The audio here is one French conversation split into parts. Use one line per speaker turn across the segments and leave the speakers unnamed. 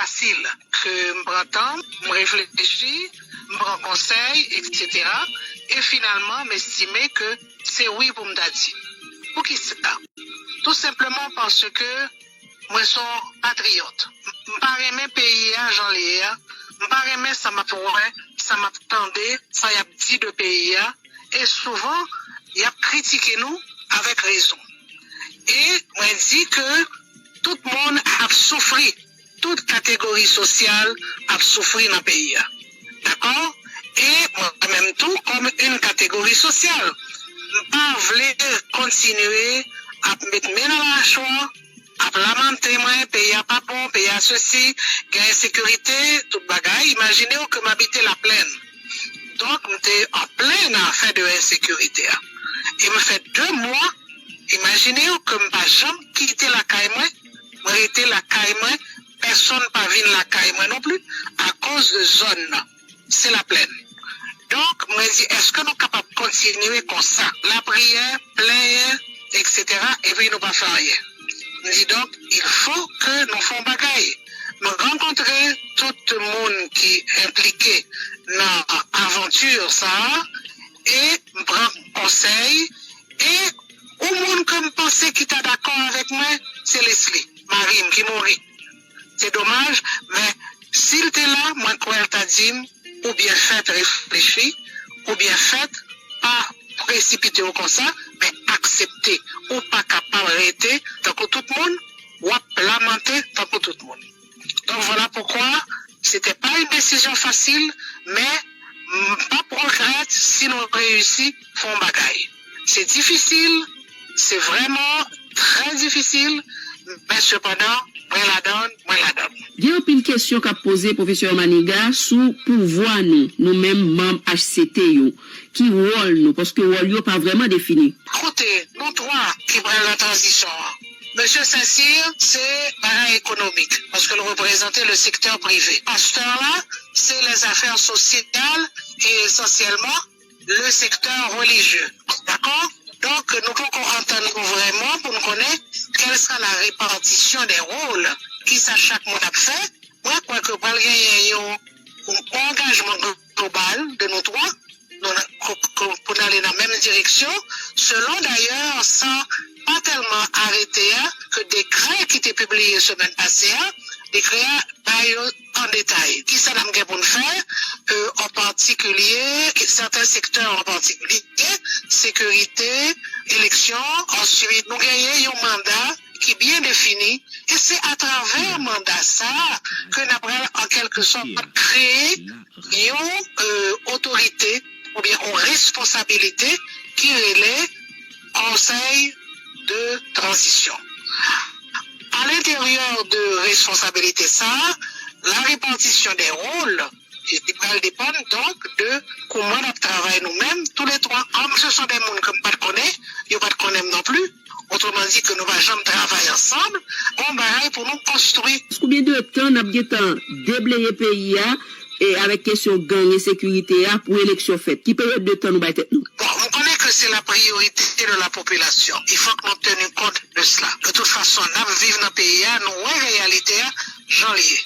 facile. Que je prends temps, je réfléchis, je prends conseil, etc. Et finalement, m'estimer que c'est oui pour me dire. Pour qui c'est ça? Tout simplement parce que moi, je suis patriote. Je ne pas aimer pays à Jean Léa. Je ne pas aimer ça m'a pourrait, ça m'a tendé, ça y a dit de pays. Et souvent, il a critiqué nous avec raison. Et moi, je dis que tout le monde a souffert, toute catégorie sociale a souffert dans le pays. D'accord? Et moi, même tout comme une catégorie sociale. Je ne pas voulais continuer à mettre mes dans la choix, à lamenter moi, pays à pas bon, pays à ceci, qu'il y a insécurité, tout bagaille. Imaginez que m'habitais la plaine. Donc, j'étais en pleine affaire de insécurité. Et me fait 2 mois, imaginez que je n'ai jamais quitté la caille, moi, été la caille, personne pas venu la caille, non plus, à cause de zone. C'est la plaine. Donc, moi, je dis, est-ce que nous sommes capables de continuer comme ça? La prière, plaire, etc., et puis nous pas faire rien. Je dis donc, il faut que nous fassions bagaille. Nous rencontrer tout le monde qui est impliqué dans l'aventure, ça, et prendre conseil, et au monde que je pensais qui est d'accord avec moi, c'est Leslie, Marim, qui mourit. C'est dommage, mais s'il était là, moi, quoi elle t'a dit, ou bien fait réfléchir, ou bien fait pas précipiter comme ça, mais accepter, ou pas capable d'arrêter, tant que tout le monde, ou lamenter, tant que tout le monde. Donc voilà pourquoi c'était pas une décision facile, mais pas progrès si nous réussissons, font bagaille. C'est difficile, c'est vraiment très difficile, mais cependant, moi la donne.
Il y a une question qu'a posé professeur Maniga sous pouvoir nous-mêmes membres HCT qui rôle nous parce que rôle n'est pas vraiment défini.
Écoutez, nous trois qui prennent la transition. Monsieur Saint-Cyr, c'est parent économique, parce que nous représentons le secteur privé. Pasteur-là, c'est les affaires sociales et essentiellement le secteur religieux. D'accord? Donc, nous pouvons entendre vraiment pour nous connaître quelle sera la répartition des rôles qui ça chaque monde a fait. Moi, je crois que pour gagner un engagement global de nous trois, pour aller dans la même direction, selon d'ailleurs ça pas tellement arrêté que des décrets qui étaient publiés la semaine passée, décrets en détail. Qui ça n'a pour nous faire, en particulier, certains secteurs en particulier, sécurité, élection, ensuite nous gagnons un mandat qui est bien défini, et c'est à travers un mandat ça que nous avons en quelque sorte créé une autorité ou bien une responsabilité qui relève Conseil de transition. À l'intérieur de responsabilité ça, la répartition des rôles elle dépend donc de comment on travaille nous-mêmes, tous les trois. Comme ce sont des gens que nous ne connaissons pas, ils ne connaissent non plus. Autrement dit que nous ne allons jamais travailler ensemble, on va pour nous construire.
Combien de temps nous avons déblayé le pays et avec question gang et sécurité pour l'élection faite? Qui période de temps nous avons nous?
Bon, on connaît que c'est la priorité de la population. Il faut que nous tenions compte de cela. De toute façon, nous vivons dans le pays, nous avons une réalité, j'en lié.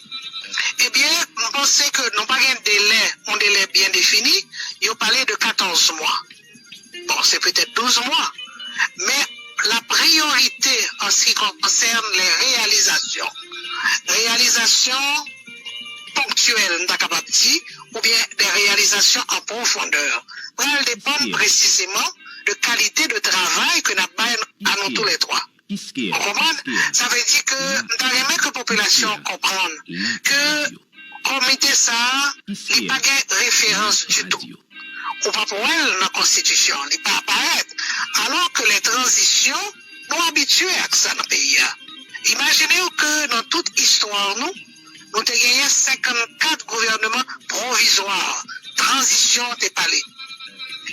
Eh bien, je pense que nous n'avons pas un délai bien défini. Ils ont parlé de 14 mois. Bon, c'est peut-être 12 mois. Mais la priorité en ce qui concerne les réalisations ponctuelles, ou bien des réalisations en profondeur, elles dépendent précisément de qualité de travail que nous avons à nous tous les trois. Vous comprenez? Ça veut dire que nous avons que la population comprenne que le comité ça, il n'y a pas de référence du tout. Ou pas pour elle dans la Constitution, il n'y a pas apparaître. Alors que les transitions, nous habitués à ça dans le pays. Imaginez que dans toute histoire, nous avons gagné 54 gouvernements provisoires. Transition t'es parlé.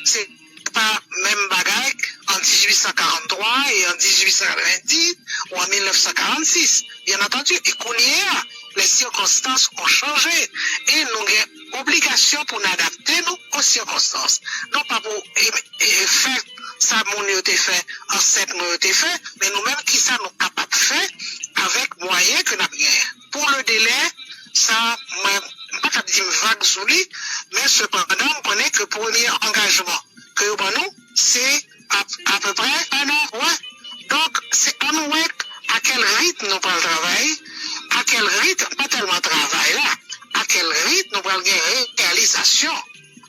C'est pas même bagaille en 1843 et en 1890 ou en 1946. Bien entendu, et qu'on y est, les circonstances ont changé et nous avons obligation pour nous adapter nous aux circonstances. Non pas pour faire ça, mon été fait, en 7 mois été fait, mais nous-mêmes qui ça nous capables de faire avec moyens que nous avons. Pour le délai, ça, moi, pas dire vague sur lui, mais cependant, on connaît que le premier engagement que nous, c'est à peu près un an, ouais. Donc, c'est un an, ouais, à quel rythme nous parlons travail, à quel rythme, pas tellement travail là, à quel rythme nous parlons de réalisation.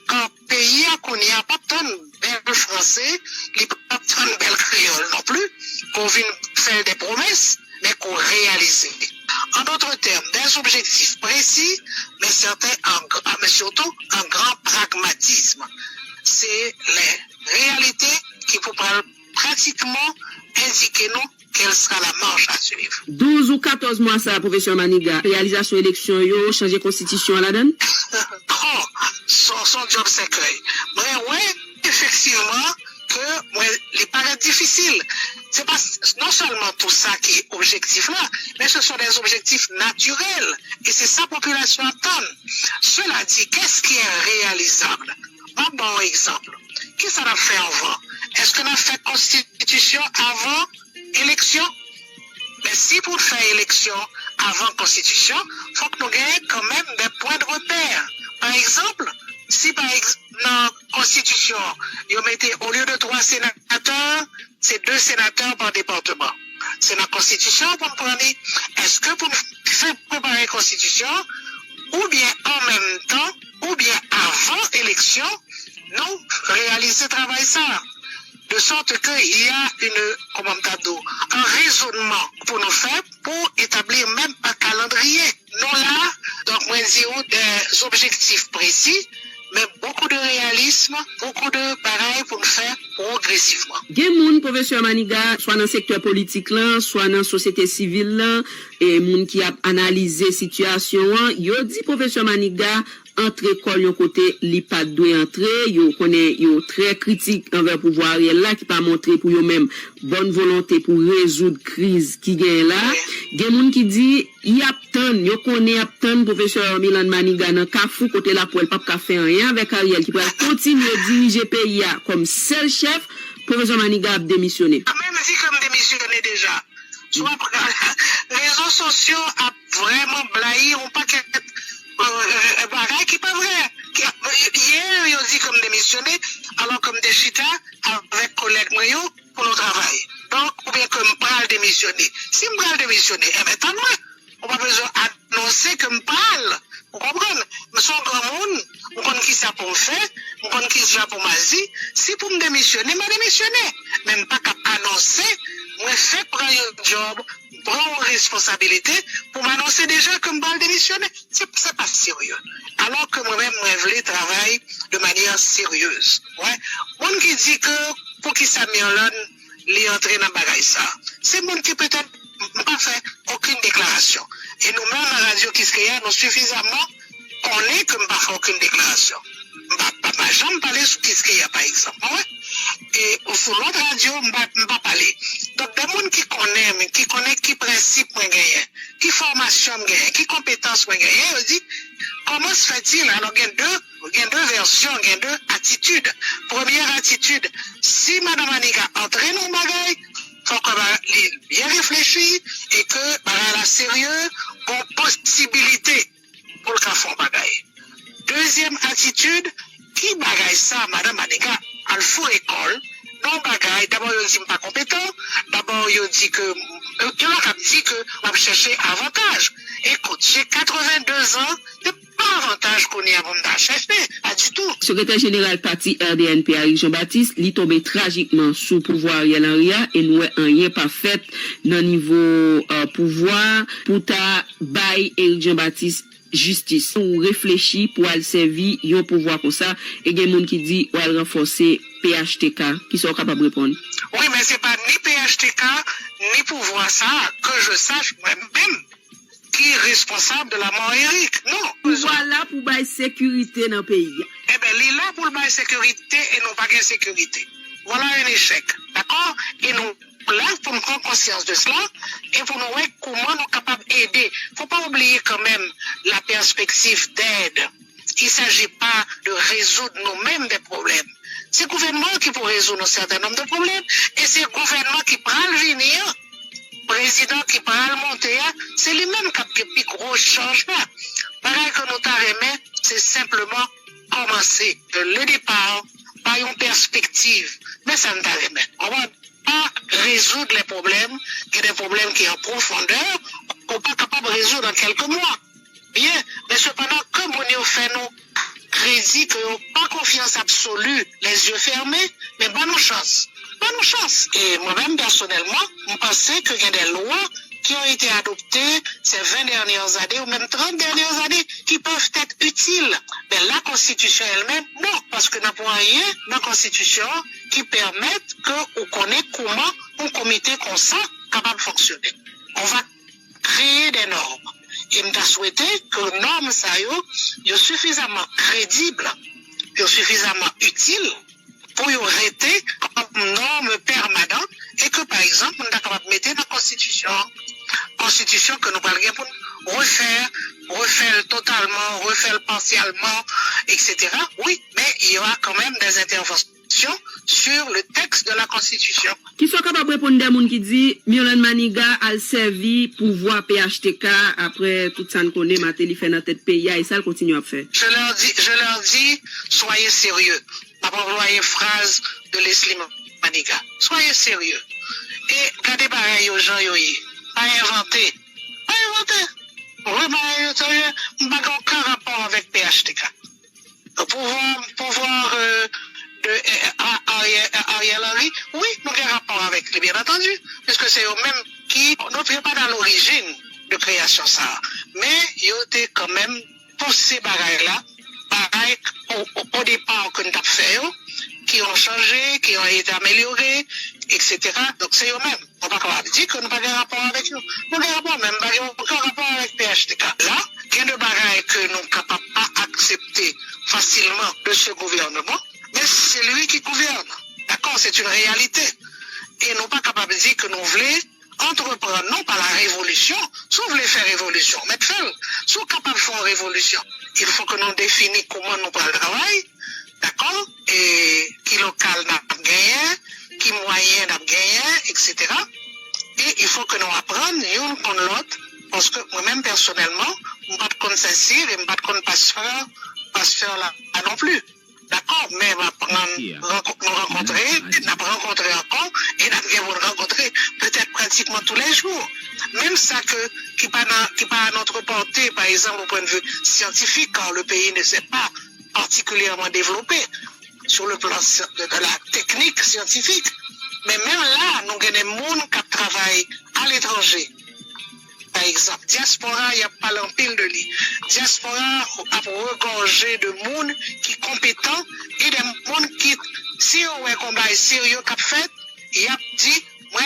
Quand pays qu'on n'y a pas tant de belles français, il n'y a pas tant de belles créoles non plus, qu'on vient faire des promesses, mais qu'on réalise. En d'autres termes, des objectifs précis, mais mais surtout un grand pragmatisme. C'est les réalités qui pourront pratiquement indiquer nous quelle sera la marche à suivre.
12 ou 14 mois ça, professeur Maniga, réalisation élection, yo, changer constitution à la donne?
Oh, son job secret. Mais ouais, effectivement, que ouais, les paraît difficile. C'est pas non seulement tout ça qui est objectif là, mais ce sont des objectifs naturels. Et c'est ça la population attend. Cela dit, qu'est-ce qui est réalisable? Un bon exemple. Qu'est-ce qu'on a fait avant? Est-ce qu'on a fait constitution avant élection? Mais si pour faire élection avant constitution, il faut que nous ayons quand même des points de repère. Par exemple, si par exemple, dans la constitution, vous mettez au lieu de 3 sénateurs, c'est 2 sénateurs par département. C'est la constitution pour nous prendre. Est-ce que pour faire préparer la constitution, ou bien en même temps, ou bien avant élection, nous réaliser travail ça? De sorte qu'il y a un raisonnement pour nous faire, pour établir même un calendrier. Nous là, donc, moi, des objectifs précis, mais beaucoup de réalisme, beaucoup de pareil pour nous faire progressivement.
Gen moun, professeur Maniga, soit dans le secteur politique là, soit dans la société civile là, et moun qui a analysé situation, yo dit professeur Maniga, entre école yon côté li pas doit entrer, yo connaît yo très critique envers pouvoir là qui pas montré pour yo même bonne volonté pour résoudre crise qui gagne là. Gen moun qui dit y a tant yo connaît a tant professeur Milan Maniga dans Kafou côté là pour pas ka faire rien avec Ariel qui peut continuer diriger pays comme seul chef. Professeur Maniga a démissionné.
Même si comme démissionné déjà. Soit réseaux sociaux a vraiment blahi on pas bagay qui pas vrai. Hier, ils ont dit comme démissionné, alors comme des chita avec collègues moyens pour le travail. Donc, ou bien comme pral démissionner. Si je pral démissionner, eh bien, tant moins. On n'a pas besoin d'annoncer que je parle. Vous comprenez? Je suis un grand monde, je connais qui ça pour me faire, je connais qui ça pour m'agir. Si pour me démissionner, je démissionner. Même pas qu'à annoncer, je fais prendre un job, prendre une responsabilité pour m'annoncer déjà que je vais démissionner. C'est pas sérieux. Alors que moi-même, je voulais travailler de manière sérieuse. Ouais. Mon qui dit que pour qui ça m'y entrer dans le bagage ça, c'est mon qui peut-être pas fait aucune déclaration. Et nous-mêmes, à la radio Kiskeya, nous suffisamment connaissons que je ne pas fait aucune déclaration. Je ne vais jamais parler sur Kiskeya, par exemple. Ouais. Et sur l'autre radio, je ne vais pas parler. Donc, des gens qui connaissent qui principe moi gagner, qui formation moi gagner, qui compétence moi gagner, on dit, comment se fait-il? Alors, il y a deux versions, il y a deux attitudes. Première attitude, si Mme Maniga entre dans le bagage, faut qu'elle bien réfléchir et que, la sérieux, ont possibilité pour le faire bagage. Deuxième attitude, qui bagaille ça, Mme Maniga, à le faux école, non bagaille, d'abord, il dit pas compétent, d'abord, il dit que, il a dit que, on va chercher avantage. Écoute, j'ai 82 ans, il pas avantage qu'on y a à chercher, pas du tout.
Secrétaire général parti RDNP Ariel Jean-Baptiste, li tombé tragiquement sous pouvoir Ariel Henry et nous rien pas fait dans niveau pouvoir pour ta bail Ariel Jean-Baptiste justice. On réfléchit pour aller servir yon pouvoir comme ça et il y a des gens qui dit ou aller renforcer PHTK qui sont capables de répondre.
Oui, mais c'est pas ni PHTK ni pouvoir ça que je sache moi-même qui est responsable de la mort Eric. Non.
Pouvoir là pour bailler sécurité dans le pays.
Eh bien, il est là pour bailler sécurité et non pas gain sécurité. Voilà un échec. D'accord? Et nous là pour nous prendre conscience de cela et pour nous voir comment nous sommes capables d'aider. Il ne faut pas oublier quand même la perspective d'aide. Il ne s'agit pas de résoudre nous-mêmes des problèmes. C'est le gouvernement qui peut résoudre un certain nombre de problèmes et c'est le gouvernement qui prend le venir. Président qui prend le monter, c'est lui-même qui a le plus gros changement. remet, c'est simplement commencer. Le départ, par une perspective. Mais ça ne t'a remet. On va pas résoudre les problèmes, il y a des problèmes qui sont en profondeur, qu'on n'est pas capable de résoudre en quelques mois. Bien, mais cependant, comme on fait nos crédits, que n'ont pas confiance absolue, les yeux fermés, mais pas nos chances. Pas nos chances. Et moi-même, personnellement, je pensais qu'il y a des lois qui ont été adoptées ces 20 dernières années ou même 30 dernières années qui peuvent être utiles. Mais la Constitution elle-même, non, parce que nous n'avons rien dans la Constitution qui permette qu'on connaisse comment un comité comme ça capable de fonctionner. On va créer des normes. Et je souhaité que les normes soient suffisamment crédibles, suffisamment utiles pour y rester comme norme permanente et que, par exemple, on est capable de mettre dans la Constitution que nous parlons pour refaire totalement, refaire partiellement, etc. Oui, mais il y aura quand même des interventions sur le texte de la Constitution.
Qui sont capables de répondre à des gens qui disent Myrlène Maniga a servi pouvoir PHTK après tout ça nous connaît, Matéli fait dans tête pays et ça elle continue à faire.
Je leur dis, soyez sérieux. Je vais employer une phrase de Leslie Maniga. Soyez sérieux. Et regardez pareil aux gens, pas inventer. Pas inventer. Vraiment, sérieux, je n'ai aucun rapport avec PHTK. Pouvoir de Ariel Henry, oui, nous avons un rapport avec lui, bien entendu, puisque c'est eux-mêmes qui ne sont pas dans l'origine de création ça. Mais ils ont été quand même poussés là, pareil, au départ que nous avons fait, qui ont changé, qui ont été améliorés, etc. Donc c'est eux-mêmes. On ne peut pas dire que nous n'avons pas de rapport avec eux. Nous n'avons rapport même, nous n'avons aucun rapport avec PHTK. Là, il y a des bagailles que nous ne sommes capables pas accepter facilement de ce gouvernement, mais c'est lui qui gouverne. D'accord, c'est une réalité. Et nous ne sommes pas capables de dire que nous voulons entreprendre, non pas la révolution, si vous voulez faire révolution, mais faire, si vous êtes capable de faire une révolution, il faut que nous définissions comment nous parlons le travail, d'accord, et qui local n'a pas gagné, qui moyen n'a pas gagné, etc. Et il faut que nous apprenions l'un contre l'autre, parce que moi-même personnellement, je ne suis pas de Saint-Cyr et je ne suis pas de pasteur là non plus. D'accord, mais nous rencontrer encore et nous avons rencontré peut-être pratiquement tous les jours. Même ça qui pas à notre portée, par exemple au point de vue scientifique, quand le pays ne s'est pas particulièrement développé sur le plan de la technique scientifique. Mais même là, nous avons des gens qui travaillent à l'étranger. Par exemple, diaspora, il n'y a pas l'empile de lui. Diaspora a regorgé de monde qui sont compétents et des gens qui, si on est combat sérieux qu'a fait, il a dit, moi,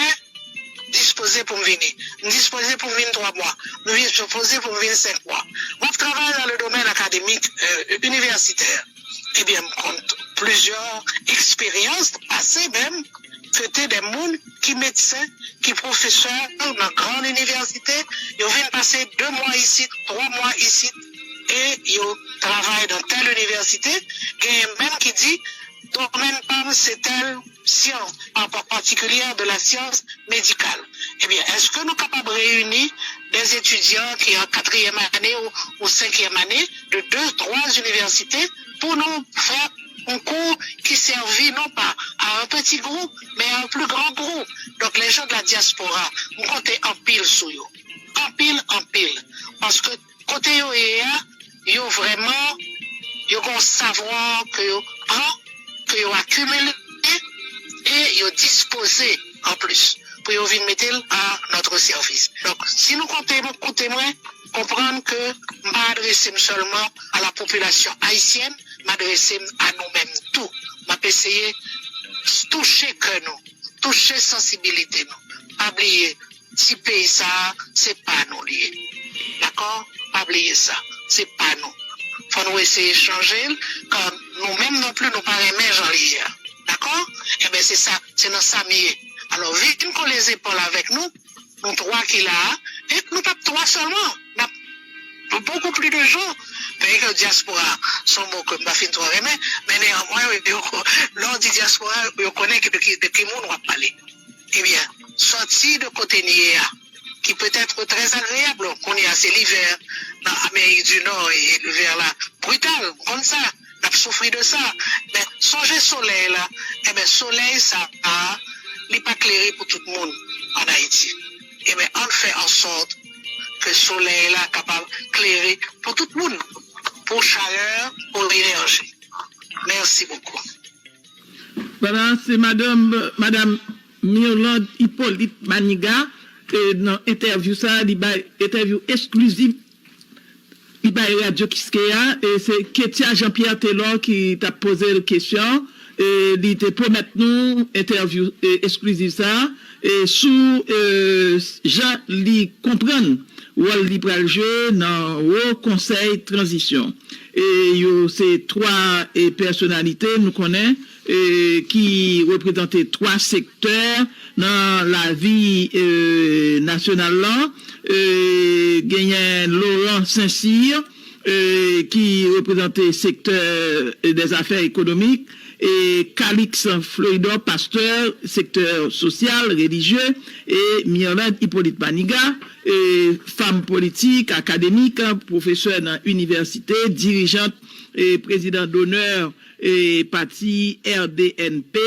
disposé pour me venir. Disposé pour venir 3 mois. Disposé pour venir 5 mois. Moi, je travaille dans le domaine académique universitaire. Eh bien, je compte plusieurs expériences passées même, c'était des gens qui médecins, qui professeurs dans grande université, ils viennent passer 2 mois ici, 3 mois ici, et ils travaillent dans telle université, et même qui dit, domaine PAM, c'est telle science, en particulier de la science médicale. Eh bien, est-ce que nous sommes capables de réunir des étudiants qui ont 4e année ou 5e année de 2-3 universités pour nous faire un cours qui servit non pas à un petit groupe, mais à un plus grand groupe. Donc les gens de la diaspora, nous comptons en pile sur eux. En pile. Parce que côté eux, ils ont vraiment, ils ont un savoir que ils prend, que ils ont accumulé et ils ont disposé en plus pour ils venir mettre à notre service. Donc si nous comptons moins, comprendre que je m'adresse seulement à la population haïtienne, m'adresser à nous-mêmes tout. Je essayer de toucher que nous, toucher sensibilité nous. Pas oublier, si pays ça, c'est pas nous liés. D'accord? Pas oublier ça, c'est pas nous. Faut nous essayer de changer, comme nous-mêmes non plus nous pas aimer Jean lié. D'accord? Eh bien c'est ça, c'est dans ça mieux. Alors vite qu'on les épaules avec nous, nous 3 qui là, et nous pas 3 seulement. Beaucoup plus de gens. Mais que diaspora, sont mots comme Bafin Touaremé, mais néanmoins, l'on dit diaspora, on connaît de qui on va parler. Eh bien, sorti de côté Niéa, qui peut être très agréable, qu'on est assez l'hiver dans l'Amérique du Nord et vers là, brutal, comme ça, on a souffert de ça. Mais songez soleil là, eh bien soleil ça a, n'est pas clairé pour tout le monde en Haïti. Eh bien on fait en sorte que le soleil là capable de clairer pour tout le monde, pour chaleur, pour l'énergie. Merci beaucoup.
Voilà, c'est Madame Myrlande Hippolyte Maniga, dans interview ça, interview exclusive, il va Radio Kiskeya, et c'est Ketia Jean-Pierre Taylor qui t'a posé la question, et il te promet nous interview exclusive ça, et sous Jean li comprendre où il prend le jeu dans le conseil transition. Et c'est trois personnalités, nous connaissons, qui représentaient trois secteurs dans la vie nationale là. Gagné Laurent Saint-Cyr, qui représentait le secteur des affaires économiques, et Calix Floydor, pasteur, secteur social, religieux, et Myrlande Hippolyte Maniga, femme politique, académique, professeur dans l'université, dirigeante et président d'honneur et parti RDNP,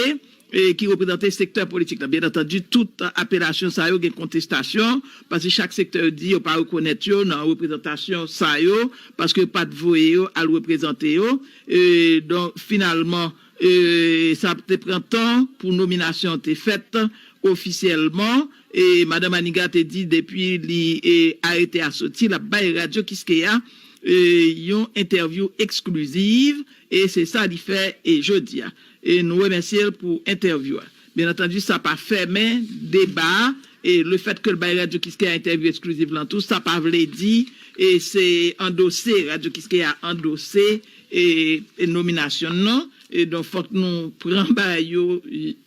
et qui représentait le secteur politique. Bien entendu, toute appellation ça y a une contestation, parce que chaque secteur dit on pas reconnaître yo dans représentation ça y a, parce que pas de voyer à le représenter yo. Donc finalement ça te prend temps pour nomination te faite officiellement, et Madame Maniga te dit depuis li arrêté à sortir la bail radio Kiskeya une interview exclusive, et c'est ça qu'il fait et jeudi. Et nous remercions pour interview. Bien entendu, ça pas fermé débat, et le fait que le bail radio Kiskeya interview exclusive là tout ça pas veut dire, et c'est endossé radio Kiskeya endossé et nomination non, et donc faut que nous prenions bail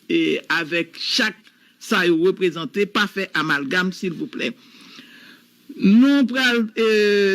et avec chaque ça représenté, pas fait amalgame s'il vous plaît. Nous avons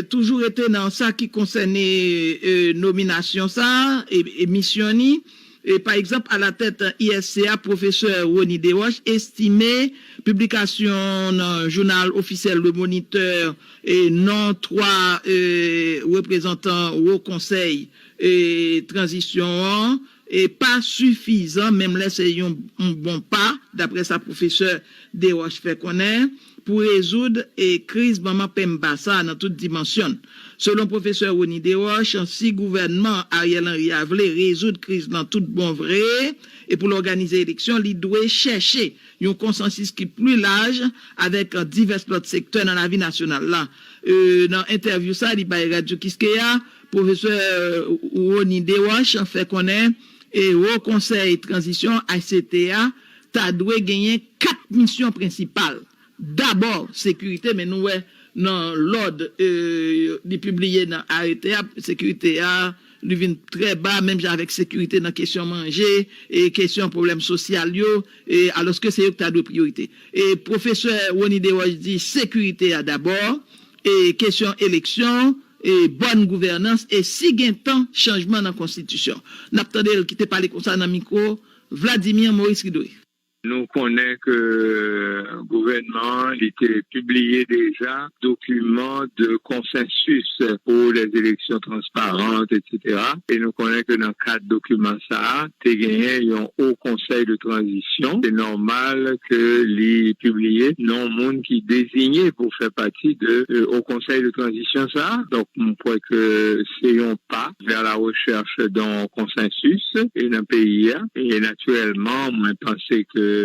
toujours été dans ça qui concernait nomination ça et mission ni. Et par exemple, à la tête ISCA, professeur Rony Desroches estimé publication dans le journal officiel Le Moniteur et non trois représentants au conseil et transition et pas suffisant, même là c'est un bon pas, d'après sa professeur Desroches fait connaître, pour résoudre et crise maman Pemba ça dans toute dimension. Selon professeur Rony Desroches, si gouvernement Ariel Henry a voulu résoudre crise dans tout bon vrai, et pour l'organiser élection, il doit chercher un consensus qui est plus large avec divers autres secteurs dans la vie nationale là. Dans interview ça, il va Radio Kiskeya, professeur Rony Desroches fait connaître et au conseil transition ACTA, t'as dû gagner 4 missions principales. D'abord, sécurité, mais nous, dans l'ordre, publié dans AETA, sécurité, nous vient très bas, même avec sécurité dans question manger, et question problème social, et alors que c'est eux qui ont de priorité. Et professeur Rony Desroches dit sécurité d'abord, et question élection, et bonne gouvernance, et si gain temps, changement dans la constitution. N'attendez qui te parle comme ça dans le micro, Vladimir Maurice Ridoué.
Nous connaissons que le gouvernement était publié déjà document de consensus pour les élections transparentes, etc. Et nous connaissons que dans 4 documents ça, t'es gagné un haut conseil de transition. C'est normal que les publiés non monde qui désigné pour faire partie de au conseil de transition ça. Donc on croit que c'est un pas vers la recherche d'un consensus et d'un pays. Et naturellement, moi je pensais que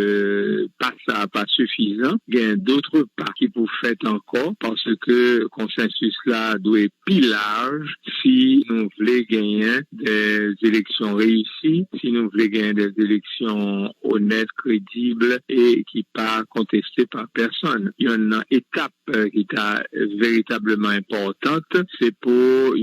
pas ça pas suffisant. Il y a d'autres pas qui pour faire encore parce que le consensus là doit être plus large si nous voulons gagner des élections réussies, si nous voulons gagner des élections honnêtes, crédibles et qui pas contestées par personne. Il y a une étape qui est véritablement importante, c'est pour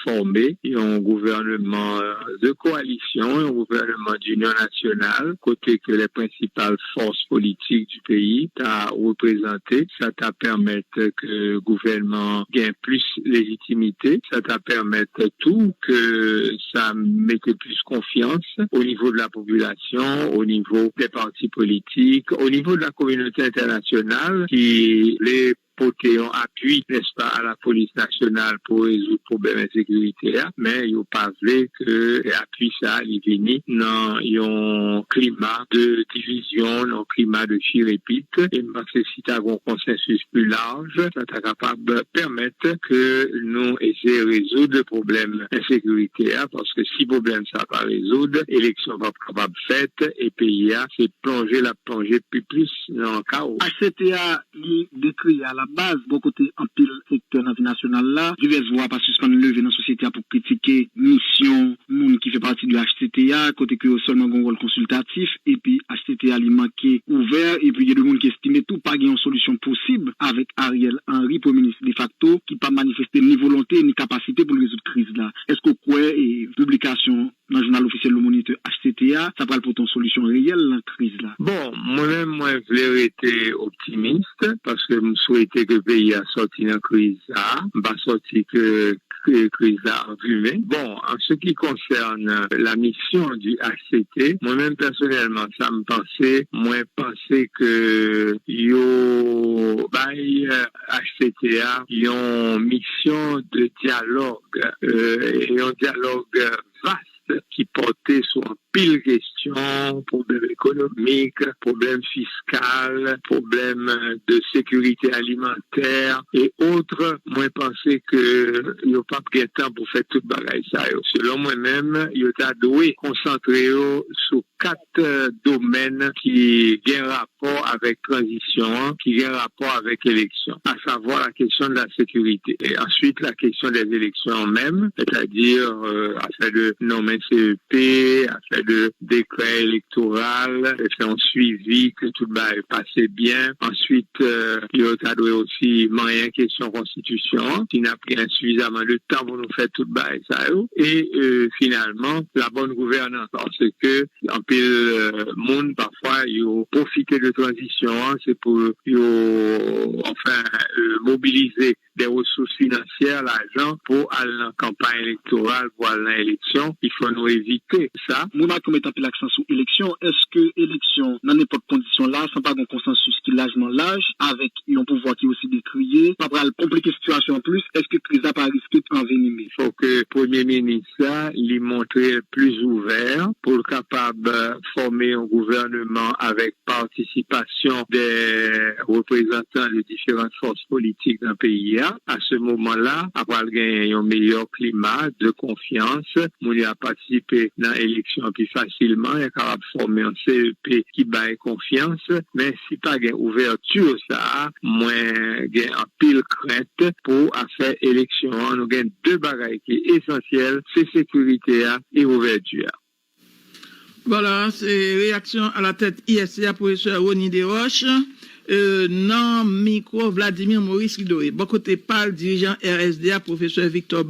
former un gouvernement de coalition, un gouvernement d'union nationale, côté que les principales forces politiques du pays t'a représenté, ça t'a permis que le gouvernement gagne plus légitimité, ça t'a permis tout que ça mette plus confiance au niveau de la population, au niveau des partis politiques, au niveau de la communauté internationale qui les porter un appui, n'est-ce pas, à la police nationale pour résoudre le problème de sécurité, mais il n'y a pas vu que l'appui ça, il vient dans un climat de division, dans un climat de chirépite, et parce que si tu as un consensus plus large, ça t'a capable de permettre que nous essayions de résoudre le problème de sécurité, parce que si le problème ça va résoudre, l'élection va pas capable de faire, et pays, c'est plonger plus dans le chaos.
HCTA, il décrit à la base, bon côté en pile secteur national là, diverses voix pas suspendre lever dans la société pour critiquer mission, monde qui fait partie du HCTA, côté que seulement un rôle consultatif, et puis HCTA il manqué ouvert, et puis il y a des gens qui estiment tout pas une solution possible avec Ariel Henry, Premier ministre de facto, qui pas manifesté ni volonté ni capacité pour résoudre crise là. Est-ce que quoi et publication dans le journal officiel Le Moniteur HCTA, ça parle pour une solution réelle dans la crise là?
Bon, moi-même, je voulais être optimiste parce que je souhaitais que le pays a sorti dans la crise là, pas sorti que crise là en fumée. Bon, en ce qui concerne la mission du HCT, moi-même personnellement, ça me pensait que HCTA, ils ont mission de dialogue, et un dialogue vaste qui portait sur un pile questions, problèmes économiques, problèmes fiscaux, problèmes de sécurité alimentaire et autres. Moi, je pensais que il n'y a pas de temps pour faire tout bagaille ça. Selon moi-même, il y a doué concentrer sur 4 domaines qui ont rapport avec transition, qui ont rapport avec élection, à savoir la question de la sécurité. Et ensuite, la question des élections même, c'est-à-dire affaire de nommer CEP, affaire de décret électoral, faire un suivi que tout va passer bien. Ensuite, il y a aussi moyen question constitution, qui n'a pris suffisamment de temps pour nous faire tout ça. Et finalement, la bonne gouvernance, parce que en pile monde parfois ils profitent de transition, c'est pour mobiliser des ressources financières, l'argent pour aller en campagne électorale, pour aller en élection. Il faut nous éviter ça.
Mouna, comme est appelé l'accent sur élection, est-ce que élection, dans n'importe condition là, sans pas un consensus qui largement large, avec un pouvoir qui est aussi décrié, pas pour compliquer la situation en plus, est-ce que crise n'a pas risqué d'envenimer?
Il faut que le Premier ministre lui montre plus ouvert pour capable de former un gouvernement avec participation des représentants des différentes forces politiques d'un pays. À ce moment-là, après gagner un meilleur climat de confiance, on y a participé dans l'élection plus facilement, il est capable de former un CEP qui baille confiance, mais si pas une ouverture, ça, moins gain en pile crainte pour faire élection. Nous gagnons 2 bagailles qui sont essentielles, c'est sécurité et ouverture.
Voilà, c'est réaction à la tête ISCA, professeur Rony Desroches. Non, micro Vladimir Maurice Ridoé. Bon côté parle, dirigeant RSDA, professeur Victor